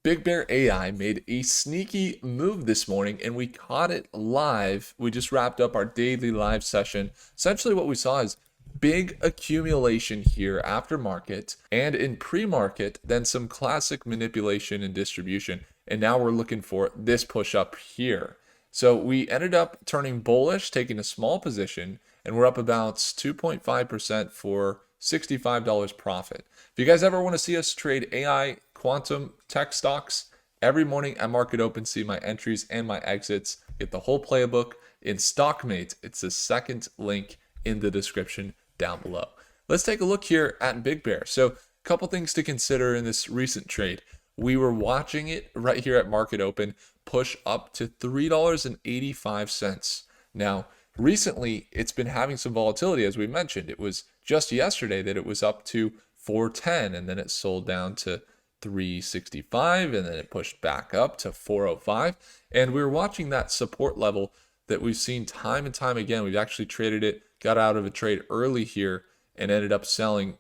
BigBear.AI made a sneaky move this morning and we caught it live. We just wrapped up our daily live session. Essentially, what we saw is big accumulation here after market and in pre-market, then some classic manipulation and distribution. And now we're looking for this push up here. So we ended up turning bullish, taking a small position, and we're up about 2.5% for $65 profit. If you guys ever want to see us trade AI, quantum, tech stocks, every morning at market open, see my entries and my exits, get the whole playbook in Stockmate. It's the second link in the description down below. Let's take a look here at Big Bear. So a couple things to consider in this recent trade. We were watching it right here at market open push up to $3.85. Now, recently, it's been having some volatility, as we mentioned. It was just yesterday that it was up to 410, and then it sold down to 365, and then it pushed back up to 405. And we were watching that support level that we've seen time and time again. We've actually traded it, got out of a trade early here, and ended up selling.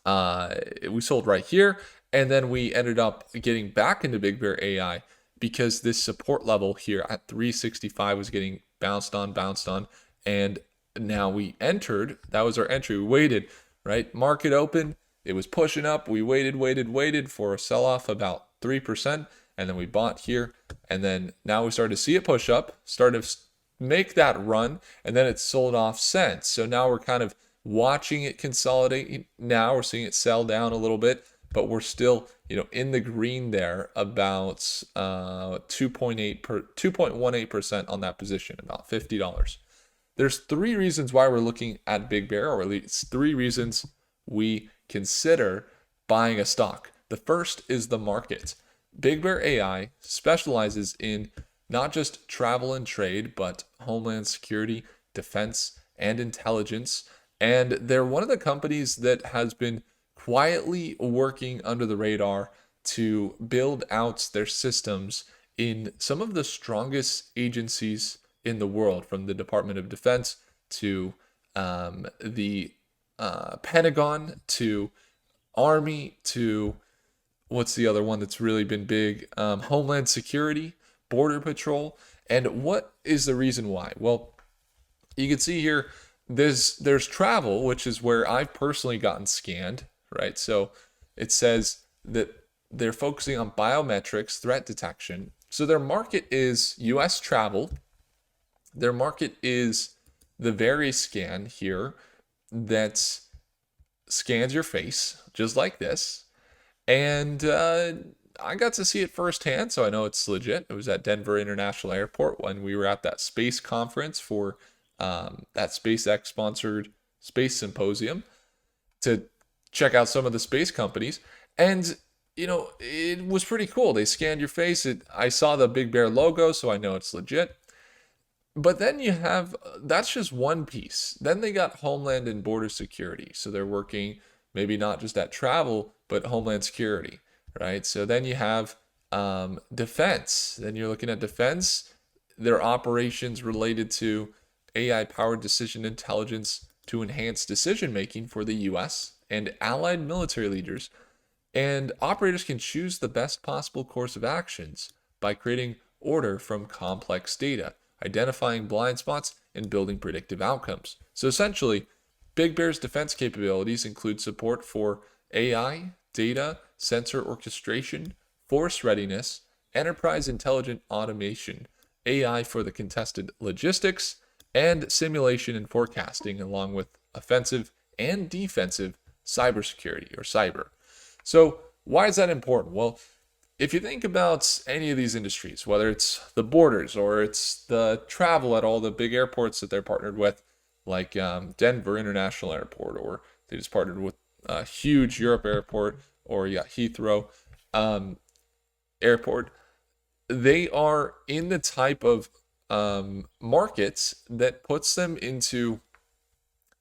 We sold right here, and then we ended up getting back into BigBear.AI because this support level here at 365 was getting bounced on, and now we entered. That was our entry. We waited, right? Market open. It was pushing up. We waited for a sell-off about 3%, and then we bought here, and then now we started to see it push up, started to make that run, and then it sold off since. So now we're kind of watching it consolidate. Now we're seeing it sell down a little bit, but we're still, in the green there, about 2.18% on that position, about $50. There's three reasons why we're looking at Big Bear, or at least three reasons we consider buying a stock. The first is the market. BigBear.AI specializes in not just travel and trade, but homeland security, defense, and intelligence. And they're one of the companies that has been quietly working under the radar to build out their systems in some of the strongest agencies in the world, from the Department of Defense to the Pentagon to Army to what's the other one that's really been big? Homeland Security, Border Patrol. And what is the reason why? Well, you can see here, there's travel, which is where I've personally gotten scanned, right? So it says that they're focusing on biometrics, threat detection. So their market is US travel. Their market is the very scan here that scans your face, just like this. And I got to see it firsthand, so I know it's legit. It was at Denver International Airport when we were at that space conference for that SpaceX sponsored space symposium to check out some of the space companies. And, it was pretty cool. They scanned your face. I saw the Big Bear logo, so I know it's legit. But then you have, that's just one piece. Then they got Homeland and Border Security. So they're working maybe not just at travel, but Homeland Security, right? So then you have defense. Then you're looking at defense, their operations related to AI-powered decision intelligence to enhance decision-making for the U.S. and allied military leaders. And operators can choose the best possible course of actions by creating order from complex data, identifying blind spots, and building predictive outcomes. So essentially, Big Bear's defense capabilities include support for AI, data, sensor orchestration, force readiness, enterprise intelligent automation, AI for the contested logistics, and simulation and forecasting, along with offensive and defensive cybersecurity or cyber. So why is that important? Well, if you think about any of these industries, whether it's the borders or it's the travel at all the big airports that they're partnered with, like Denver International Airport, or they just partnered with a huge Europe airport, or Heathrow Airport, they are in the type of markets that puts them into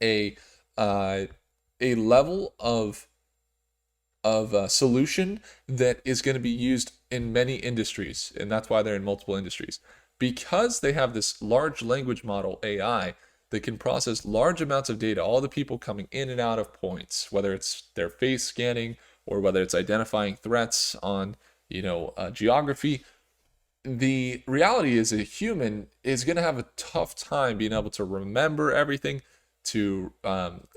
a level of solution that is going to be used in many industries, and that's why they're in multiple industries, because they have this large language model AI that can process large amounts of data, all the people coming in and out of points, whether it's their face scanning or whether it's identifying threats on geography. The reality is a human is going to have a tough time being able to remember everything, to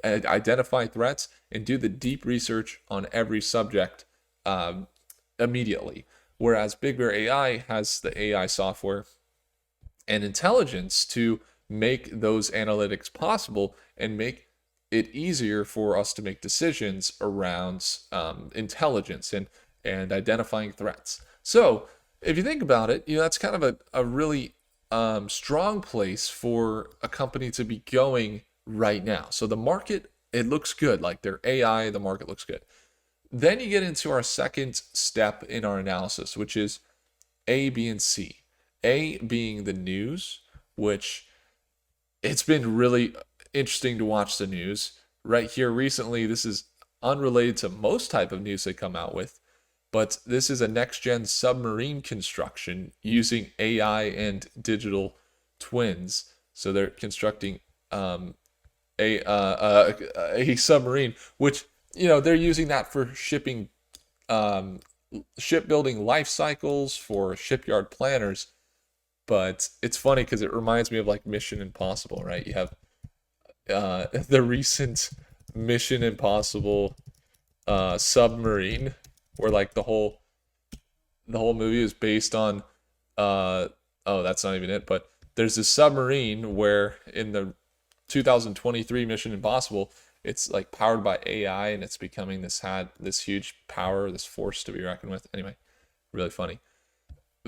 identify threats, and do the deep research on every subject um, immediately. Whereas Big Bear AI has the AI software and intelligence to make those analytics possible and make it easier for us to make decisions around intelligence and identifying threats. So if you think about it, that's kind of a really strong place for a company to be going right now. So the market, it looks good. Like their AI, the market looks good. Then you get into our second step in our analysis, which is A, B, and C. A being the news, which it's been really interesting to watch the news. Right here recently, this is unrelated to most type of news they come out with, but this is a next-gen submarine construction using AI and digital twins. So they're constructing a submarine, which they're using that for shipping, shipbuilding life cycles for shipyard planners. But it's funny because it reminds me of like Mission Impossible, right? You have the recent Mission Impossible submarine, where like the whole movie is based on oh, that's not even it, but there's this submarine where in the 2023 Mission Impossible, it's like powered by AI and it's becoming this huge power, this force to be reckoned with. Anyway, really funny.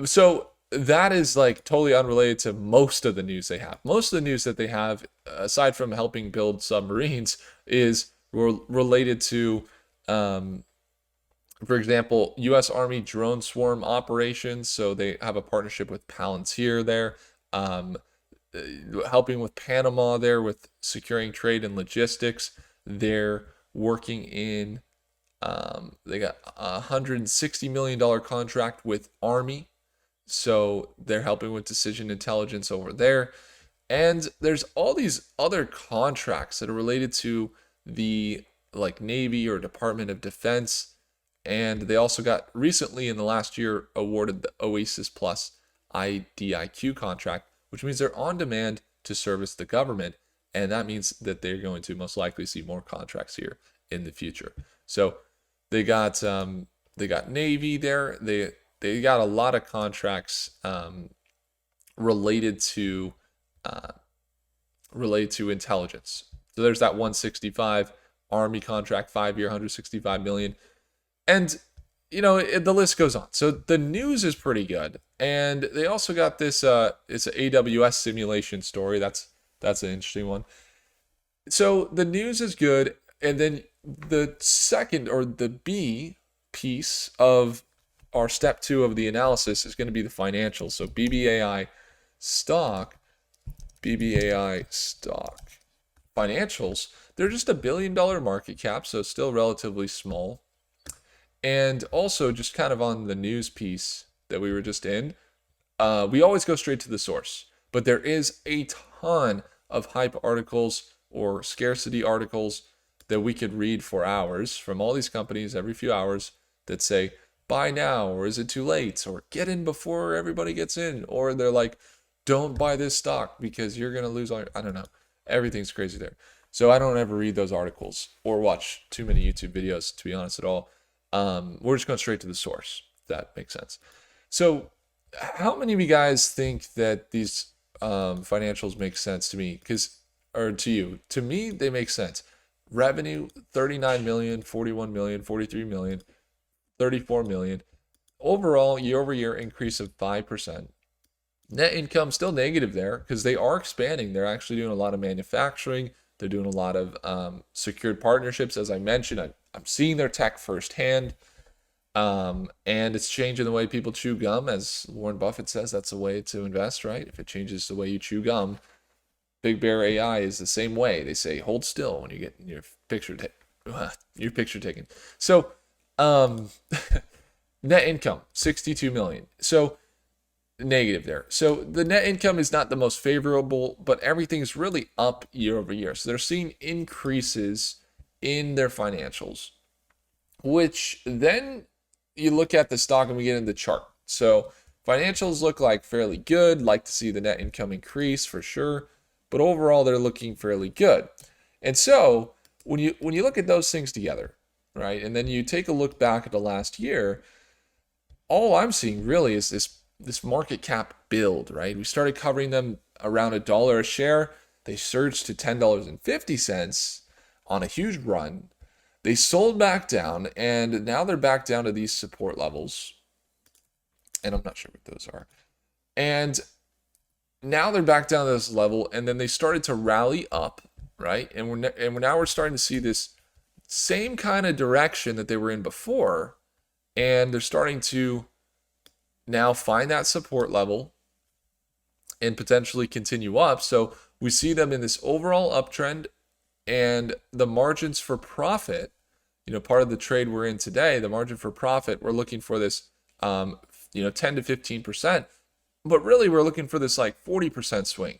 So that is like totally unrelated to most of the news they have. Most of the news that they have, aside from helping build submarines, is related to, for example, U.S. Army drone swarm operations. So they have a partnership with Palantir there, helping with Panama there with securing trade and logistics. They're working in, they got a $160 million contract with Army, so they're helping with decision intelligence over there. And there's all these other contracts that are related to the like Navy or Department of Defense. And they also got recently in the last year awarded the Oasis Plus IDIQ contract, which means they're on demand to service the government. And that means that they're going to most likely see more contracts here in the future. So they got Navy there. They got a lot of contracts related to intelligence. So there's that 165 Army contract, 5-year, 165 million, and the list goes on. So the news is pretty good, and they also got this. It's an AWS simulation story. That's an interesting one. So the news is good, and then the second or the B piece of our step 2 of the analysis is going to be the financials. So stock, BBAI stock financials, they're just $1 billion market cap, so still relatively small. And also just kind of on the news piece that we were just in, we always go straight to the source, but there is a ton of hype articles or scarcity articles that we could read for hours from all these companies every few hours that say, buy now, or is it too late, or get in before everybody gets in, or they're like, don't buy this stock because you're going to lose all your, I don't know. Everything's crazy there. So I don't ever read those articles or watch too many YouTube videos, to be honest at all. We're just going straight to the source, if that makes sense. So how many of you guys think that these financials make sense to me? Or to you? To me, they make sense. Revenue, 39 million, 41 million, 43 million. 34 million. Overall, year over year increase of 5%. Net income still negative there because they are expanding. They're actually doing a lot of manufacturing. They're doing a lot of secured partnerships. As I mentioned, I'm seeing their tech firsthand. And it's changing the way people chew gum. As Warren Buffett says, that's a way to invest, right? If it changes the way you chew gum, Big Bear AI is the same way. They say, hold still when you get your picture taken. So, net income 62 million, so negative there. So the net income is not the most favorable, but everything's really up year over year. So they're seeing increases in their financials, which then you look at the stock and we get into the chart. So financials look like fairly good. Like to see the net income increase for sure, but overall they're looking fairly good. And so when you look at those things together, right, and then you take a look back at the last year, all I'm seeing really is this market cap build, right? We started covering them around $1 a share. They surged to $10.50 on a huge run. They sold back down, and now they're back down to these support levels. And I'm not sure what those are. And now they're back down to this level, and then they started to rally up, right? And we're starting to see this same kind of direction that they were in before, and they're starting to now find that support level and potentially continue up. So we see them in this overall uptrend, and the margins for profit, part of the trade we're in today, the margin for profit, we're looking for this 10 to 15%, but really we're looking for this like 40% swing.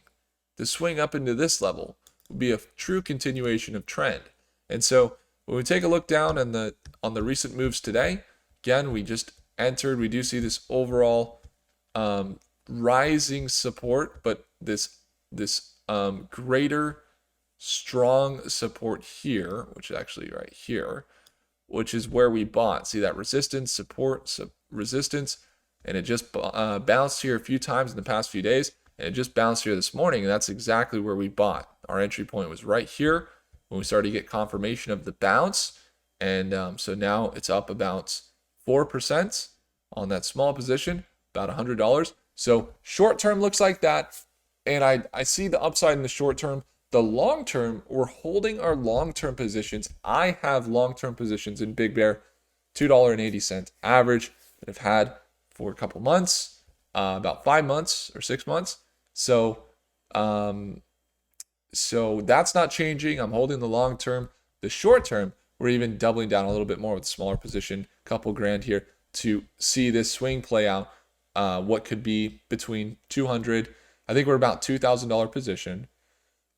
The swing up into this level would be a true continuation of trend. And so when we take a look down on the recent moves today, again, we just entered, we do see this overall rising support, but this greater strong support here, which is actually right here, which is where we bought. See that resistance, support, resistance, and it just bounced here a few times in the past few days, and it just bounced here this morning, and that's exactly where we bought. Our entry point was right here when we started to get confirmation of the bounce, and so now it's up about 4% on that small position, about $100. So short term looks like that, and I see the upside in the short term. The long term, we're holding our long-term positions. I have long-term positions in Big Bear, $2.80 average that I've had for a couple months, about 5 months or 6 months. So that's not changing. I'm holding the long term. The short term, we're even doubling down a little bit more with a smaller position, couple grand here to see this swing play out. What could be between 200, I think we're about $2,000 position.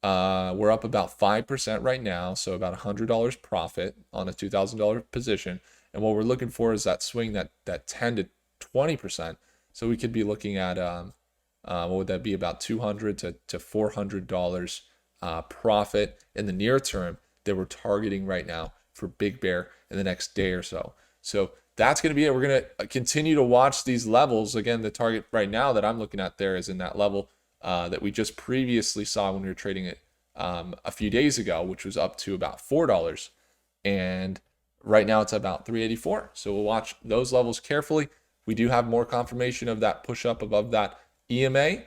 We're up about 5% right now, so about $100 profit on a $2,000 position. And what we're looking for is that swing, that 10 to 20%. So we could be looking at what would that be, about $200 to $400 profit in the near term that we're targeting right now for Big Bear in the next day or so. So that's going to be it. We're going to continue to watch these levels. Again, the target right now that I'm looking at there is in that level that we just previously saw when we were trading it a few days ago, which was up to about $4. And right now it's about $3.84. So we'll watch those levels carefully. We do have more confirmation of that push up above that EMA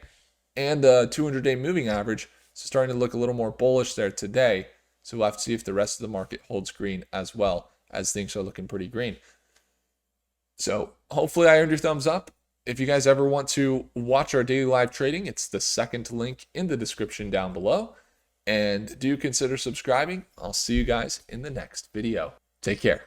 and the 200-day moving average. So starting to look a little more bullish there today. So we'll have to see if the rest of the market holds green as well, as things are looking pretty green. So hopefully I earned your thumbs up. If you guys ever want to watch our daily live trading, it's the second link in the description down below. And do consider subscribing. I'll see you guys in the next video. Take care.